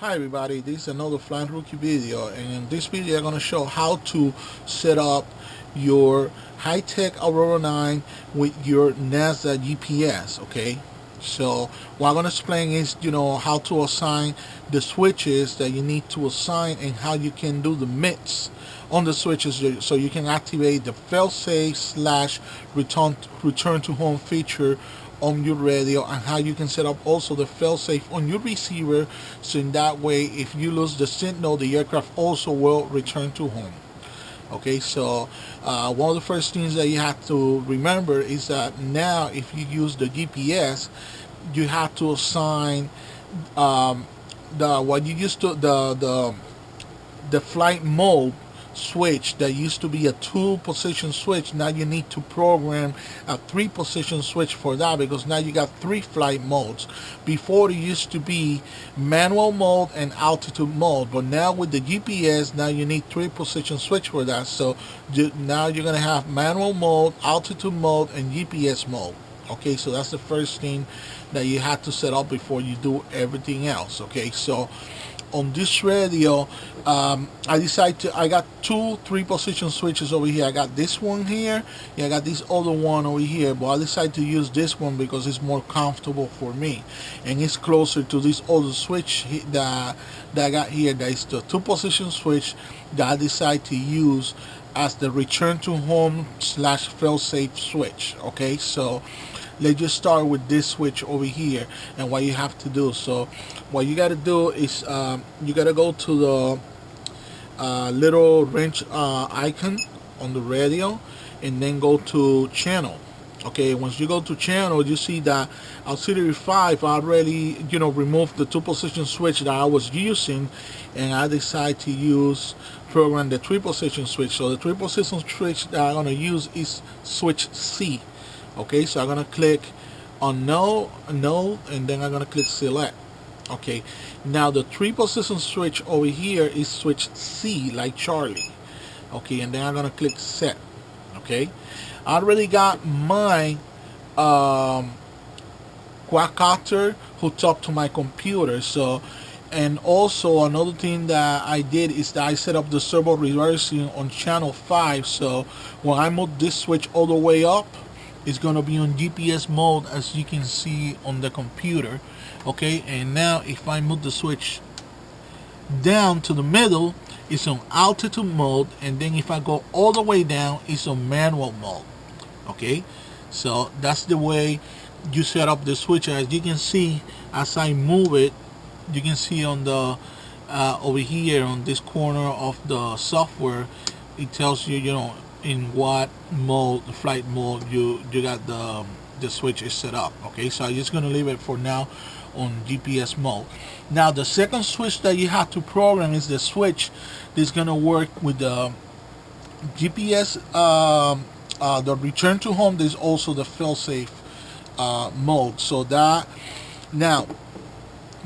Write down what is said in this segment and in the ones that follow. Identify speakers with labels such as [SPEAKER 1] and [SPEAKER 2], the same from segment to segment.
[SPEAKER 1] Hi everybody, this is another Flying Rookie video, and in this video I'm going to show how to set up your Hitec Aurora 9 with your NASA GPS. Okay, so what I'm going to explain is how to assign the switches that you need to assign and how you can do the mix on the switches so you can activate the failsafe slash return to home feature on your radio, and how you can set up also the failsafe on your receiver, so in that way if you lose the signal, the aircraft also will return to home. Okay, so one of the first things that you have to remember is that now if you use the GPS, you have to assign the what you used to the flight mode switch that used to be a 2-position switch. Now you need to program a 3-position switch for that, because now you got 3 flight modes. Before it used to be manual mode and altitude mode, but now with the GPS, now you need 3-position switch for that. So now you're gonna have manual mode, altitude mode, and GPS mode. Okay, so that's the first thing that you have to set up before you do everything else. Okay, so on this radio, I got 2 3-position switches over here. I got this one here, I got this other one over here, but I decided to use this one because it's more comfortable for me, and it's closer to this other switch that I got here. That is the 2-position switch that I decided to use as the return to home slash failsafe switch. Okay, so let's just start with this switch over here and what you have to do. So what you got to do is you got to go to the little wrench icon on the radio, and then go to channel. Okay, once you go to channel, you see that auxiliary 5 already removed the 2-position switch that I was using, and I decided to program the 3-position switch. So the 3-position switch that I'm going to use is switch C. Okay, so I'm gonna click on no, and then I'm gonna click select. Okay, now the 3-position switch over here is switch C, like Charlie. Okay, and then I'm gonna click set. Okay, I already got my y-copter hooked up to my computer. So, and also another thing that I did is that I set up the servo rehearsing on channel 5. So when I move this switch all the way up, it's going to be on GPS mode, as you can see on the computer. Okay, and now if I move the switch down to the middle, it's on altitude mode, and then if I go all the way down, it's on manual mode. Okay, so that's the way you set up the switch. As you can see, as I move it, you can see on the over here on this corner of the software, it tells you in what mode, the flight mode, you got the switch is set up. Okay, so I'm just gonna leave it for now on GPS mode. Now the second switch that you have to program is the switch that's gonna work with the GPS, the return to home. There's also the failsafe mode. So that now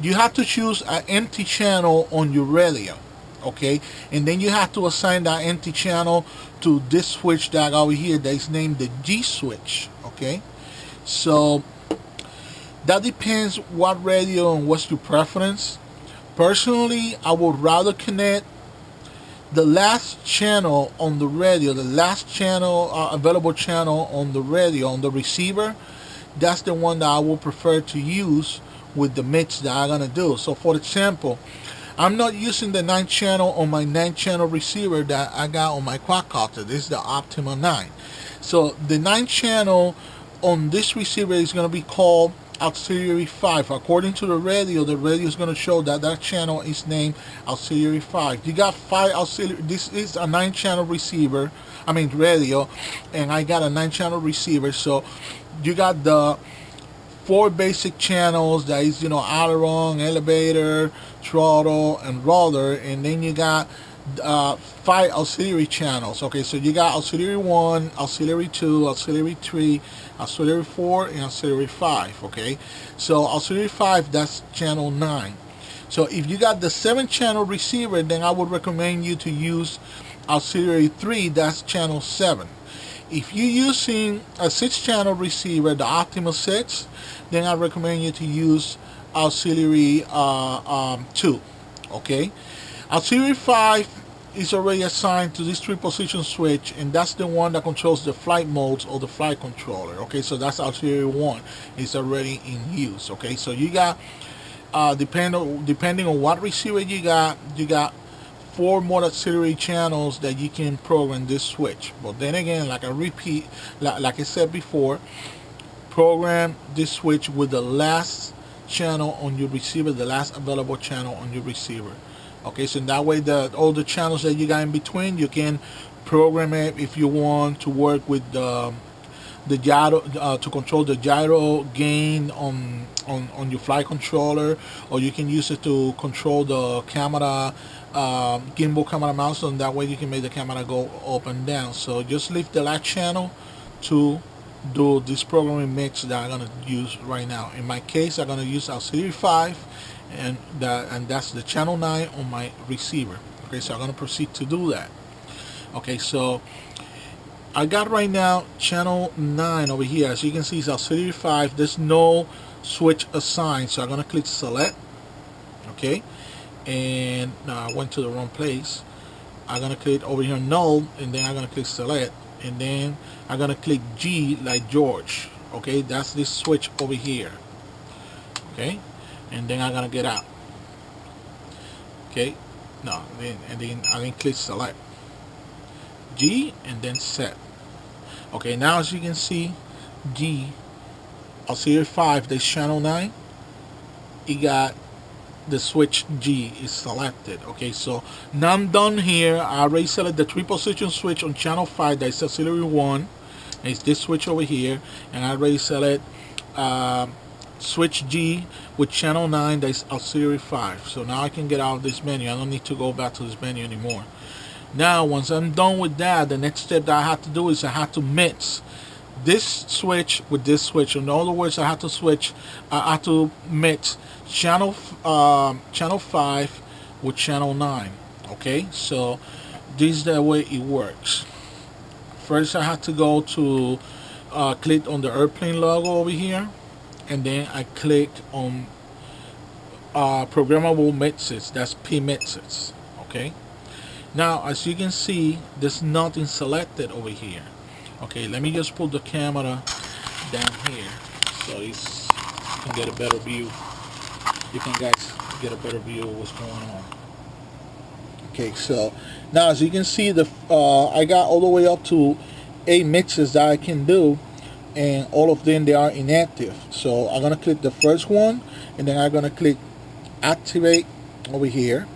[SPEAKER 1] you have to choose an empty channel on your radio. Okay, and then you have to assign that empty channel to this switch that over here that is named the G switch. Okay, so that depends what radio and what's your preference. Personally, I would rather connect the last channel on the radio, the last channel available channel on the radio, on the receiver. That's the one that I would prefer to use with the mix that I'm gonna do. So for example, I'm not using the 9th channel on my 9th channel receiver that I got on my quadcopter. This is the Optima 9. So the 9th channel on this receiver is going to be called auxiliary 5. According to the radio is going to show that that channel is named auxiliary 5. You got 5 auxiliary. This is a 9 channel receiver, radio, and I got a 9 channel receiver. So you got the 4 basic channels, that is aileron, elevator, throttle, and rudder, and then you got 5 auxiliary channels. Okay, so you got auxiliary 1, auxiliary 2, auxiliary 3, auxiliary 4, and auxiliary 5. Okay, so auxiliary 5, that's channel 9. So if you got the 7 channel receiver, then I would recommend you to use auxiliary 3, that's channel 7. If you're using a 6 channel receiver, the Optima 6, then I recommend you to use auxiliary 2. Okay, auxiliary 5 is already assigned to this 3-position switch, and that's the one that controls the flight modes or the flight controller. Okay, so that's auxiliary 1. It's already in use. Okay, so you got depending on what receiver you got 4 more auxiliary channels that you can program this switch. But then again, like I said before, program this switch with the last channel on your receiver, the last available channel on your receiver. Okay, so that way all the channels that you got in between, you can program it if you want to work with the gyro to control the gyro gain on your flight controller, or you can use it to control the camera gimbal camera mouse, and that way you can make the camera go up and down. So just leave the last channel to do this programming mix that I'm gonna use right now. In my case, I'm gonna use auxiliary 5, and that's the channel 9 on my receiver. Okay, so I'm gonna proceed to do that. Okay, so I got right now channel 9 over here. As you can see, it's auxiliary 5. There's no switch assigned, so I'm gonna click select. Okay, and now I went to the wrong place. I'm gonna click over here null, and then I'm gonna click select, and then I'm gonna click G like George. Okay, that's this switch over here. Okay, and then I'm gonna get out. Okay, no, and then I can click select G and then set. Okay, now as you can see, G auxiliary 5, this channel 9, it got the switch G is selected. Okay, so now I'm done here. I already selected the 3-position switch on channel 5, that's auxiliary 1. It's this switch over here, and I already select switch G with channel 9, that's auxiliary 5. So now I can get out of this menu. I don't need to go back to this menu anymore. Now once I'm done with that, the next step that I have to do is I have to mix this switch with this switch. In other words, I have to mix channel 5 with channel 9. Okay, so this is the way it works. First, I have to go to click on the airplane logo over here, and then I click on programmable mixes. That's P mixes. Okay, now as you can see, there's nothing selected over here. Okay, let me just put the camera down here so you can get a better view. You can guys get a better view of what's going on. Okay, so now as you can see, I got all the way up to 8 mixes that I can do, and all of them, they are inactive. So I'm gonna click the first one, and then I'm gonna click activate over here.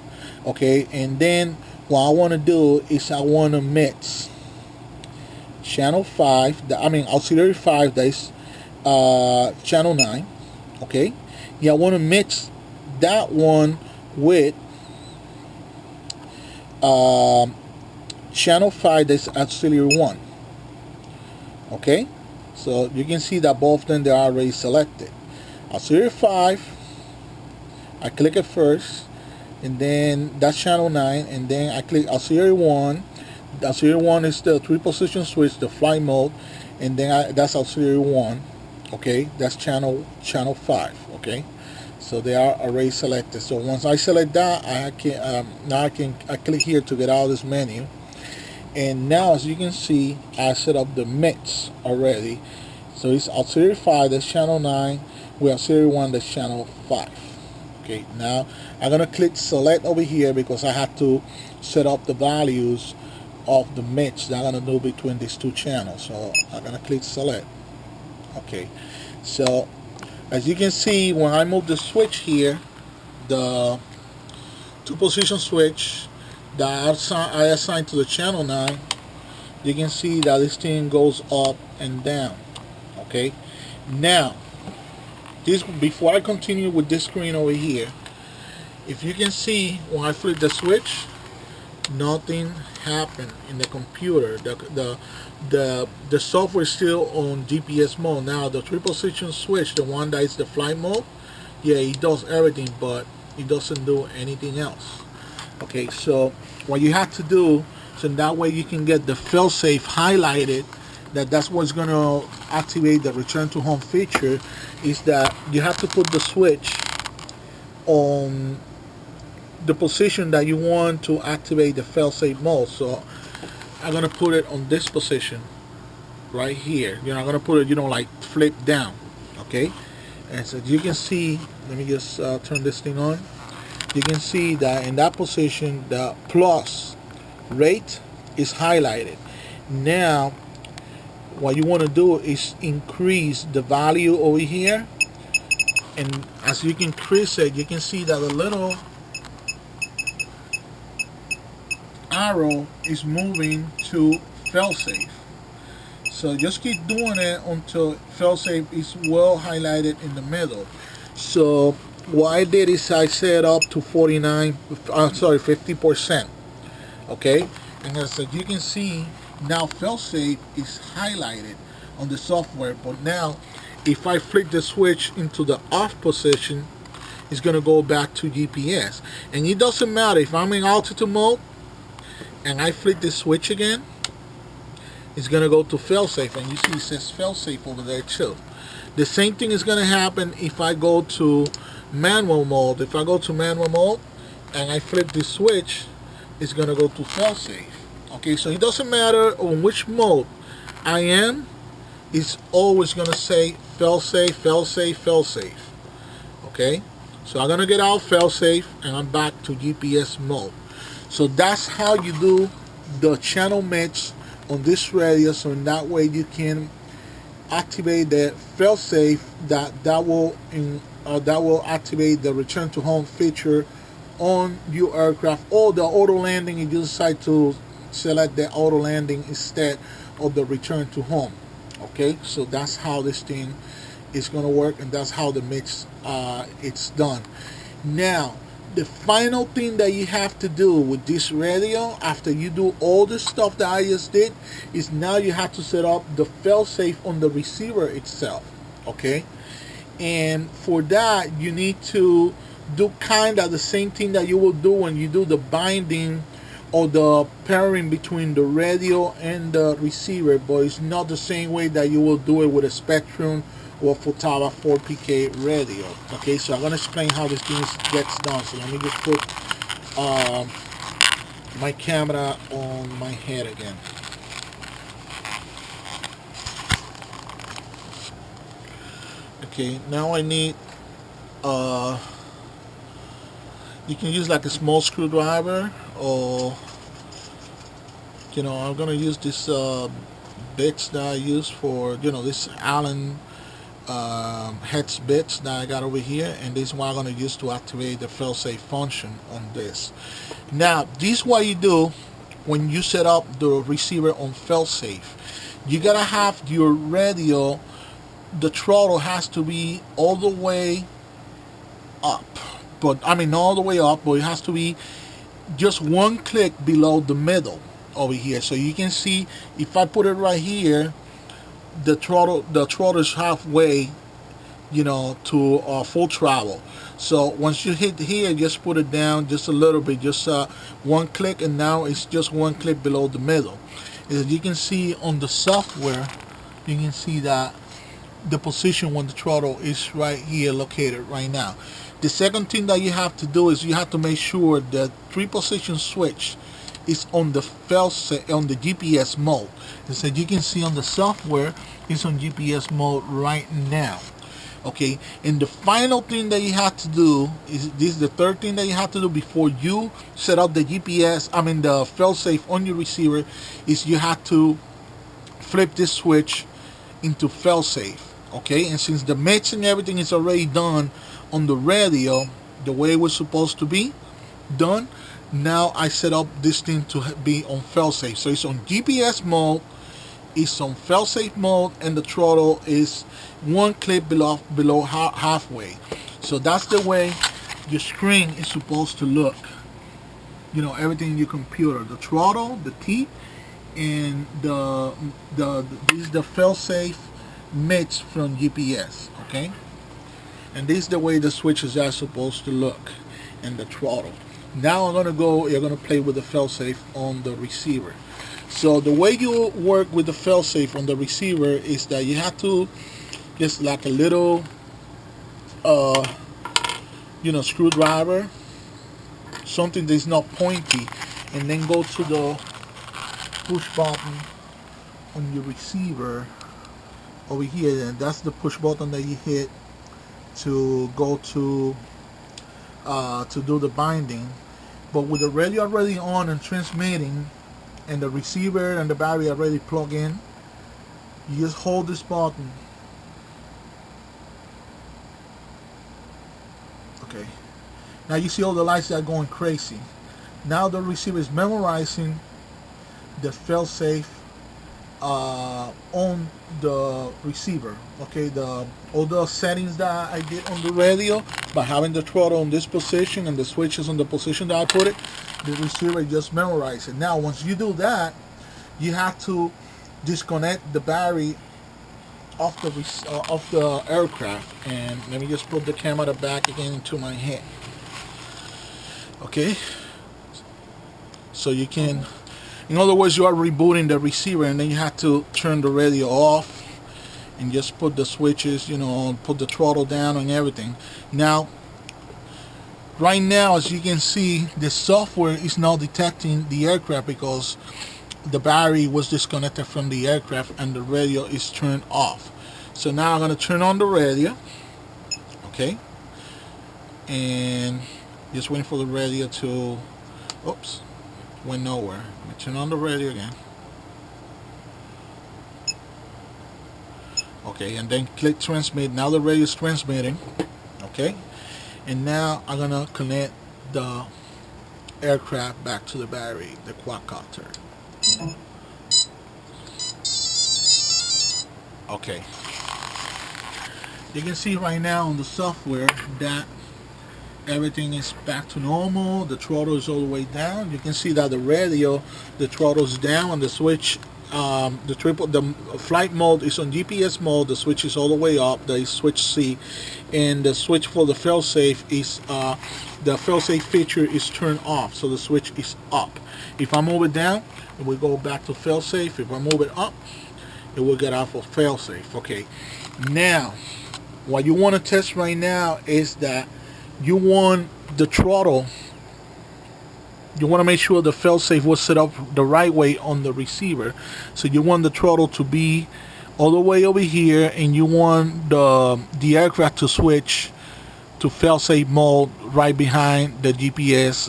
[SPEAKER 1] Okay, and then what I want to do is I want to mix channel 5, auxiliary 5, that is channel 9. Okay, yeah, I want to mix that one with channel 5, that's auxiliary 1. Okay, so you can see that both of them, they are already selected. Auxiliary 5, I click it first, and then that's channel 9, and then I click auxiliary 1. The auxiliary 1 is the 3-position switch, the flight mode, and then that's auxiliary 1. Okay, that's channel 5. Okay, so they are already selected. So once I select that, I click here to get out of this menu, and now as you can see, I set up the mix already. So it's auxiliary 5, that's channel 9, with auxiliary 1, that's channel 5. Okay, now I'm gonna click select over here because I have to set up the values of the mix that I'm gonna do between these two channels. So I'm gonna click select. Okay, so as you can see, when I move the switch here, the 2-position switch that I assigned to the channel 9, you can see that this thing goes up and down. Okay, now before I continue with this screen over here, if you can see, when I flip the switch, nothing happened in the computer. The software is still on GPS mode. Now the 3-position switch, the one that is the flight mode, yeah, it does everything, but it doesn't do anything else. Okay, so what you have to do, so that way you can get the failsafe highlighted, that's what's going to activate the return to home feature, is that you have to put the switch on the position that you want to activate the fail-safe mode. So I'm gonna put it on this position right here. I'm gonna put it, like flip down. Okay, and so you can see. Let me just turn this thing on. You can see that in that position, the plus rate is highlighted. Now, what you want to do is increase the value over here, and as you can increase it, you can see that the little arrow is moving to failsafe. So just keep doing it until failsafe is well highlighted in the middle. So what I did is I set up to 50%. Okay, and as you can see, now failsafe is highlighted on the software. But now, if I flip the switch into the off position, it's gonna go back to GPS. And it doesn't matter if I'm in altitude mode and I flip the switch again, it's gonna go to failsafe, and you see it says failsafe over there too. The same thing is gonna happen if I go to manual mode. If I go to manual mode and I flip the switch, it's gonna go to failsafe. Okay, so it doesn't matter on which mode I am, it's always gonna say failsafe, failsafe, failsafe. Okay, so I'm gonna get out failsafe and I'm back to GPS mode. So that's how you do the channel mix on this radio. So in that way you can activate the failsafe that will activate the return to home feature on your aircraft, or the auto landing. You decide to select the auto landing instead of the return to home. Okay, so that's how this thing is going to work, and that's how the mix it's done. Now, the final thing that you have to do with this radio after you do all the stuff that I just did is now you have to set up the failsafe on the receiver itself. Okay, and for that you need to do kind of the same thing that you will do when you do the binding or the pairing between the radio and the receiver, but it's not the same way that you will do it with a Spectrum or Futaba 4PK radio. Okay, so I'm going to explain how this thing gets done. So let me just put my camera on my head again. Okay, now I need you can use like a small screwdriver, or I'm gonna use this bits that I use for this Allen heads bits that I got over here, and this is what I'm gonna use to activate the failsafe function on this. Now, this is what you do when you set up the receiver on failsafe. You gotta have your radio, the throttle has to be all the way up. But I mean, not all the way up, but it has to be just one click below the middle over here. So you can see if I put it right here, the throttle is halfway, to full throttle. So once you hit here, just put it down just a little bit, just one click, and now it's just one click below the middle. As you can see on the software, you can see that the position when the throttle is right here located right now. The second thing that you have to do is you have to make sure the 3-position switch is on the GPS mode. As you can see on the software, it's on GPS mode right now. Okay, and the final thing that you have to do is this is the third thing that you have to do before you set up the the failsafe on your receiver, is you have to flip this switch into failsafe. Okay, and since the mix and everything is already done on the radio the way it was supposed to be done, now I set up this thing to be on failsafe. So it's on GPS mode, it's on failsafe mode, and the throttle is one click below halfway. So that's the way your screen is supposed to look. Everything in your computer, the throttle, the T, and this is the failsafe mix from GPS. Okay, and this is the way the switches are supposed to look, and the throttle. Now you're gonna play with the failsafe on the receiver. So the way you work with the failsafe on the receiver is that you have to just like a little screwdriver, something that's not pointy, and then go to the push button on your receiver over here, and that's the push button that you hit to go to do the binding. But with the radio already on and transmitting, and the receiver and the battery already plugged in, you just hold this button. Okay. Now you see all the lights that are going crazy. Now the receiver is memorizing the fail-safe on the receiver. Okay, all the settings that I did on the radio by having the throttle in this position and the switches on the position that I put it, the receiver just memorizes it. Now once you do that, you have to disconnect the battery off the aircraft. And let me just put the camera back again into my hand. Okay, so you can, in other words, you are rebooting the receiver, and then you have to turn the radio off and just put the switches, you know, put the throttle down and everything. Now, right now, as you can see, the software is now detecting the aircraft because the battery was disconnected from the aircraft and the radio is turned off. So now I'm going to turn on the radio. Okay, and just waiting for the radio to, oops, went nowhere. Let me turn on the radio again. Okay, and then click transmit. Now the radio is transmitting. Okay, and now I'm gonna connect the aircraft back to the battery, the y-copter. Okay, you can see right now on the software that everything is back to normal. The throttle is all the way down. You can see that the radio, the throttle is down, and the switch, the flight mode is on GPS mode. The switch is all the way up. The switch C, and the switch for the fail-safe is the fail-safe feature is turned off, so the switch is up. If I move it down, it will go back to fail-safe. If I move it up, it will get off of fail-safe. Okay, now what you want to test right now is that you want the throttle, you want to make sure the fail-safe was set up the right way on the receiver. So you want the throttle to be all the way over here, and you want the aircraft to switch to fail-safe mode right behind the GPS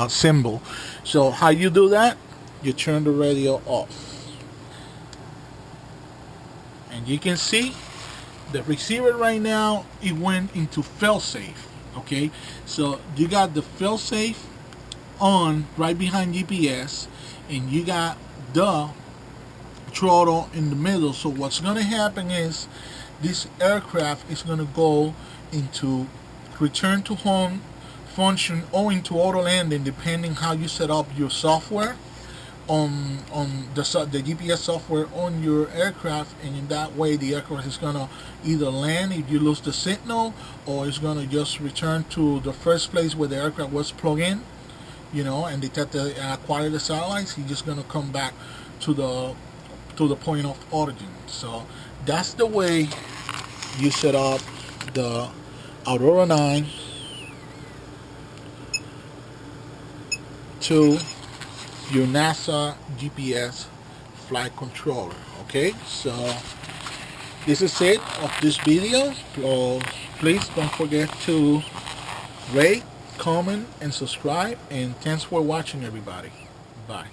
[SPEAKER 1] symbol. So how you do that? You turn the radio off, and you can see the receiver right now, it went into fail-safe. Okay, so you got the fail-safe on right behind GPS, and you got the throttle in the middle. So what's going to happen is this aircraft is going to go into return to home function or into auto landing, depending how you set up your software on the GPS software on your aircraft. And in that way the aircraft is gonna either land if you lose the signal, or it's gonna just return to the first place where the aircraft was plugged in, you know, and detect and acquire the satellites. He's just gonna come back to the point of origin. So that's the way you set up the Aurora 9 to your NASA GPS flight controller. Okay, so this is it of this video. So please don't forget to rate, comment, and subscribe, and thanks for watching, everybody. Bye.